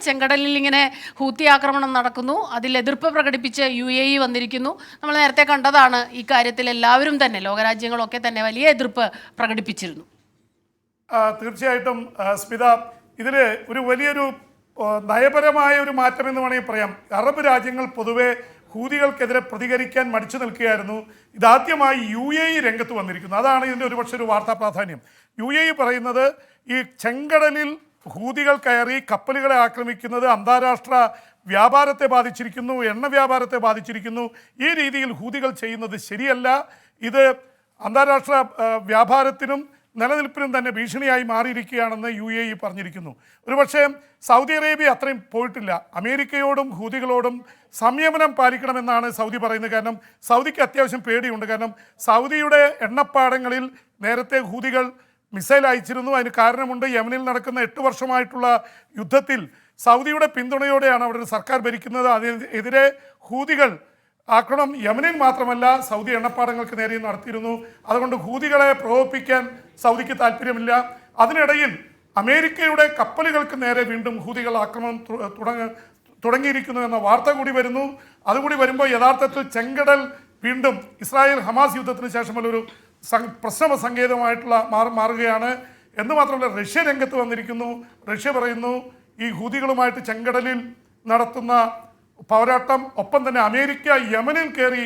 ചെങ്കടലിൽ ഇങ്ങനെ ഹൂത്തി ആക്രമണം നടക്കുന്നു, അതിൽ എതിർപ്പ് പ്രകടിപ്പിച്ച് UAE വന്നിരിക്കുന്നു. നമ്മൾ നേരത്തെ കണ്ടതാണ്, ഈ കാര്യത്തിൽ എല്ലാവരും തന്നെ ലോകരാജ്യങ്ങളൊക്കെ തന്നെ വലിയ എതിർപ്പ് പ്രകടിപ്പിച്ചിരുന്നു. തീർച്ചയായിട്ടും സ്മിത, ഇതിൽ ഒരു വലിയൊരു നയപരമായ ഒരു മാറ്റം എന്ന് വേണമെങ്കിൽ പറയാം. അറബ് രാജ്യങ്ങൾ പൊതുവെ ഹൂതികൾക്കെതിരെ പ്രതികരിക്കാൻ മടിച്ചു നിൽക്കുകയായിരുന്നു. ഇതാദ്യമായി UAE രംഗത്ത് വന്നിരിക്കുന്നു. അതാണ് ഇതിൻ്റെ ഒരുപക്ഷെ ഒരു വാർത്താ പ്രാധാന്യം. UAE പറയുന്നത് ഈ ചെങ്കടലിൽ ഹൂതികൾ കയറി കപ്പലുകളെ ആക്രമിക്കുന്നത് അന്താരാഷ്ട്ര വ്യാപാരത്തെ ബാധിച്ചിരിക്കുന്നു, എണ്ണ വ്യാപാരത്തെ ബാധിച്ചിരിക്കുന്നു. ഈ രീതിയിൽ ഹൂതികൾ ചെയ്യുന്നത് ശരിയല്ല. ഇത് അന്താരാഷ്ട്ര വ്യാപാരത്തിനും നിലനിൽപ്പിനും തന്നെ ഭീഷണിയായി മാറിയിരിക്കുകയാണെന്ന് UAE പറഞ്ഞിരിക്കുന്നു. ഒരുപക്ഷെ സൗദി അറേബ്യ അത്രയും പോയിട്ടില്ല. അമേരിക്കയോടും ഹൂതികളോടും സംയമനം പാലിക്കണമെന്നാണ് സൗദി പറയുന്നത്. കാരണം സൗദിക്ക് അത്യാവശ്യം പേടിയുണ്ട്. കാരണം സൗദിയുടെ എണ്ണപ്പാടങ്ങളിൽ നേരത്തെ ഹൂതികൾ മിസൈൽ അയച്ചിരുന്നു. അതിന് കാരണമുണ്ട്. യമനിൽ നടക്കുന്ന 8 വർഷമായിട്ടുള്ള യുദ്ധത്തിൽ സൗദിയുടെ പിന്തുണയോടെയാണ് അവിടെ ഒരു സർക്കാർ ഭരിക്കുന്നത്. അതിനെതിരെ ഹൂതികൾ ആക്രമണം യമനിൽ മാത്രമല്ല സൗദി എണ്ണപ്പാടങ്ങൾക്ക് നേരെയും നടത്തിയിരുന്നു. അതുകൊണ്ട് ഹൂതികളെ പ്രകോപിപ്പിക്കാൻ സൗദിക്ക് താല്പര്യമില്ല. അതിനിടയിൽ അമേരിക്കയുടെ കപ്പലുകൾക്ക് നേരെ വീണ്ടും ഹൂതികൾ ആക്രമണം തുടങ്ങിയിരിക്കുന്നു എന്ന വാർത്ത കൂടി വരുന്നു. അതുകൂടി വരുമ്പോൾ യഥാർത്ഥത്തിൽ ചെങ്കടൽ വീണ്ടും ഇസ്രായേൽ ഹമാസ് യുദ്ധത്തിന് ശേഷമുള്ള ഒരു പ്രശ്ന സങ്കേതമായിട്ടുള്ള മാറുകയാണ് എന്ന് മാത്രമല്ല, റഷ്യ രംഗത്ത് വന്നിരിക്കുന്നു. റഷ്യ പറയുന്നു ഈ ഹൂതികളുമായിട്ട് ചെങ്കടലിൽ നടത്തുന്ന പോരാട്ടം, ഒപ്പം തന്നെ അമേരിക്ക യമനിൽ കയറി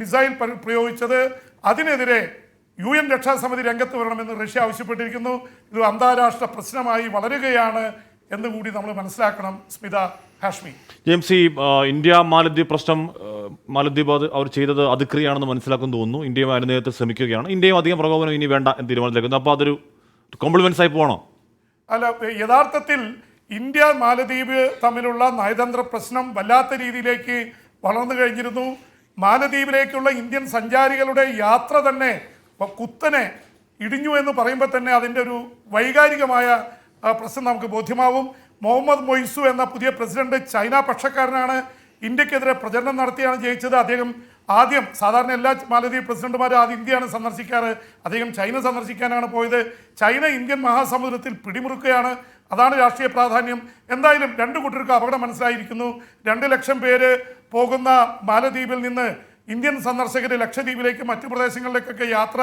മിസൈൽ പ്രയോഗിച്ചത്, അതിനെതിരെ UN രക്ഷാസമിതി രംഗത്ത് വരണമെന്ന് റഷ്യ ആവശ്യപ്പെട്ടിരിക്കുന്നു. ഇത് അന്താരാഷ്ട്ര പ്രശ്നമായി വളരുകയാണ് എന്ന് കൂടി നമ്മൾ മനസ്സിലാക്കണം. സ്മിത, ഹാഷ്മി. ജെയിംസ്, ഈ ഇന്ത്യ മാലദ്വീപ് പ്രശ്നം, മാലദ്വീപ് അവർ ചെയ്തത് അതിക്രിയാണെന്ന് മനസ്സിലാക്കുന്നു തോന്നുന്നു. ഇന്ത്യയും അതിന് നേരത്തെ ശ്രമിക്കുകയാണ്. ഇന്ത്യയും അധികം പ്രകോപനം ഇനി വേണ്ട എന്ന് തീരുമാനത്തിലേക്കുന്നു. അപ്പോൾ അതൊരു കോംപ്ലിമെന്റ്സ് ആയി പോകണോ? അല്ല, യഥാർത്ഥത്തിൽ ഇന്ത്യ മാലദ്വീപ് തമ്മിലുള്ള നയതന്ത്ര പ്രശ്നം വല്ലാത്ത രീതിയിലേക്ക് വളർന്നു കഴിഞ്ഞിരുന്നു. മാലദ്വീപിലേക്കുള്ള ഇന്ത്യൻ സഞ്ചാരികളുടെ യാത്ര തന്നെ കുത്തനെ ഇടിഞ്ഞു എന്ന് പറയുമ്പോൾ തന്നെ അതിൻ്റെ ഒരു വൈകാരികമായ പ്രശ്നം നമുക്ക് ബോധ്യമാവും. മുഹമ്മദ് മൊയ്സു എന്ന പുതിയ പ്രസിഡന്റ് ചൈന പക്ഷക്കാരനാണ്. ഇന്ത്യക്കെതിരെ പ്രചരണം നടത്തിയാണ് ജയിച്ചത്. അദ്ദേഹം ആദ്യം, സാധാരണ എല്ലാ മാലദ്വീപ് പ്രസിഡന്റുമാരും ആദ്യം ഇന്ത്യയാണ് സന്ദർശിക്കാറ്, അദ്ദേഹം ചൈന സന്ദർശിക്കാനാണ് പോയത്. ചൈന ഇന്ത്യൻ മഹാസമുദ്രത്തിൽ പിടിമുറുക്കുകയാണ്. അതാണ് രാഷ്ട്രീയ പ്രാധാന്യം. എന്തായാലും രണ്ടു കൂട്ടർക്ക് അപകടം മനസ്സിലായിരിക്കുന്നു. 2 ലക്ഷം പേര് പോകുന്ന മാലദ്വീപിൽ നിന്ന് ഇന്ത്യൻ സന്ദർശകർ ലക്ഷദ്വീപിലേക്ക് മറ്റു പ്രദേശങ്ങളിലേക്കൊക്കെ യാത്ര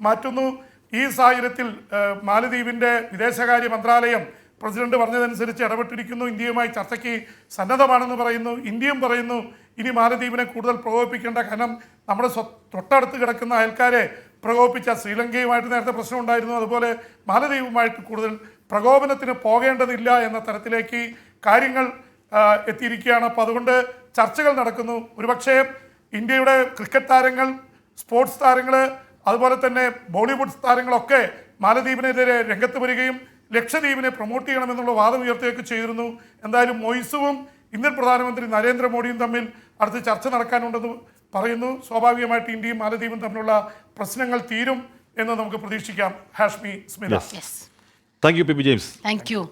മാറ്റുന്നു. ഈ സാഹചര്യത്തിൽ മാലദ്വീപിൻ്റെ വിദേശകാര്യ മന്ത്രാലയം പ്രസിഡന്റ് പറഞ്ഞതനുസരിച്ച് ഇടപെട്ടിരിക്കുന്നു. ഇന്ത്യയുമായി ചർച്ചയ്ക്ക് സന്നദ്ധമാണെന്ന് പറയുന്നു. ഇന്ത്യയും പറയുന്നു ഇനി മാലദ്വീപിനെ കൂടുതൽ പ്രകോപിപ്പിക്കേണ്ട, കാരണം നമ്മുടെ തൊട്ടടുത്ത് കിടക്കുന്ന അയൽക്കാരെ പ്രകോപിപ്പിച്ച ശ്രീലങ്കയുമായിട്ട് നേരത്തെ പ്രശ്നമുണ്ടായിരുന്നു. അതുപോലെ മാലദ്വീപുമായിട്ട് കൂടുതൽ പ്രകോപനത്തിന് പോകേണ്ടതില്ല എന്ന തരത്തിലേക്ക് കാര്യങ്ങൾ എത്തിയിരിക്കുകയാണ്. അപ്പോൾ അതുകൊണ്ട് ചർച്ചകൾ നടക്കുന്നു. ഒരുപക്ഷേ ഇന്ത്യയുടെ ക്രിക്കറ്റ് താരങ്ങൾ, സ്പോർട്സ് താരങ്ങൾ, അതുപോലെ തന്നെ ബോളിവുഡ് താരങ്ങളൊക്കെ മാലദ്വീപിനെതിരെ രംഗത്ത് വരികയും ലക്ഷദ്വീപിനെ പ്രൊമോട്ട് ചെയ്യണമെന്നുള്ള വാദം ഉയർത്തുകയൊക്കെ ചെയ്തിരുന്നു. എന്തായാലും മൊയ്സുവും ഇന്ത്യൻ പ്രധാനമന്ത്രി നരേന്ദ്രമോദിയും തമ്മിൽ അടുത്ത് ചർച്ച നടക്കാനുണ്ടെന്ന് പറയുന്നു. സ്വാഭാവികമായിട്ട് ഇന്ത്യയും മാലദ്വീപും തമ്മിലുള്ള പ്രശ്നങ്ങൾ തീരും എന്ന് നമുക്ക് പ്രതീക്ഷിക്കാം. Hashmi, Smitha. Thank you, P James. Thank you.